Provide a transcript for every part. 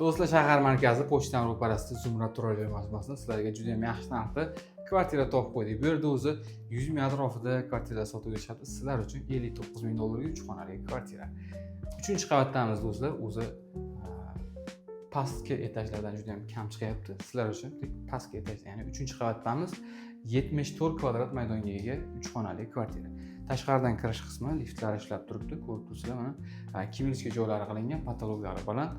Do'stlar, shahar markazi pochtam ro'parasida Zumrad turar joy majmuasida sizlarga juda ham yaxshi narxda kvartira topib qo'ydik. Bu yerda o'zi 100 ming atrofida kvartira sotuvga chiqadi. Sizlar uchun 59 ming dollarga 3 xonali kvartira. 3-qavatdamiz do'stlar. O'zi pastki etajlardan juda ham kam chiqyapti. Sizlar uchun pastki etajda, ya'ni 3-qavatdamiz. 74 kvadrat maydonga ega 3 xonali kvartira. Tashqaridan kirish qismi liftlar ishlab turibdi. Ko'rib turibsizlar, mana kichik joylari qilingan, patologlari baland,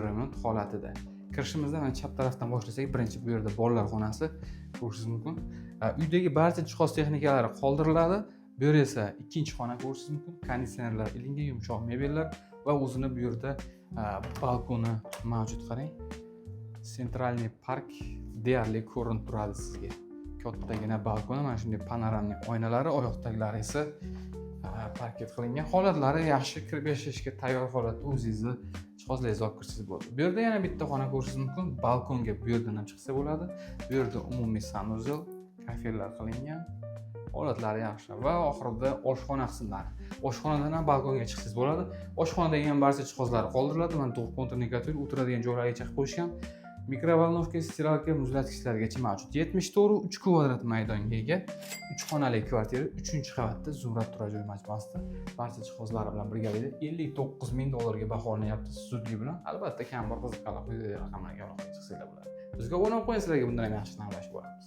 remont holatida. Kirishimizda mana chap tarafdan boshlasak, birinchi bu yerda bolalar xonasi ko'rishingiz mumkin. Uydagi barcha jihoz texnikalari qoldiriladi. Bu yer esa ikkinchi xona ko'rishingiz mumkin. Konditsionerlar ilingan, yumshoq mebellar va o'zini bu yerda balkoni mavjud. Qarang. Sentralniy park deyarli ko'rinib turadi sizga. Kattagina balkoni, mana shunday panoramli oynalari, oyoq taglari esa parket qilingan. Holatlari yaxshi, kirib yashashga tayyor holatda o'zingizni jihozlaringizni olib kirsangiz bo'ladi. Bu yerda yana bitta xona ko'rishingiz mumkin. Balkonga bu yerdan ham chiqsa bo'ladi. Bu yerda umumiy sanuzel, kafelar qilingan. Holatlari yaxshi va oxirida oshxona qismlari. Oshxonadan ham balkonga chiqsangiz bo'ladi. Oshxonadagi ham barcha jihozlar qoldiriladi. Mana to'q kontrnikator, o'tiradigan joylargacha qilib qo'yishgan. Mikrovolnovka, stiralka, muzlatgichlargacha mavjud. 74 kvadrat maydonga ega 3 xonali kvartira 3-qavatda Zumrad turar joy majmuasida barcha jihozlari bilan birgalikda 59 ming dollarga baholanyapti zudlik bilan. Albatta, kam bir qiziqarli quyidagi raqamlarga aloqaga chiqsanglar bo'ladi. Bizga obuna bo'lib qo'ying, sizlarga bundan ham yaxshi narxlar bo'lamiz.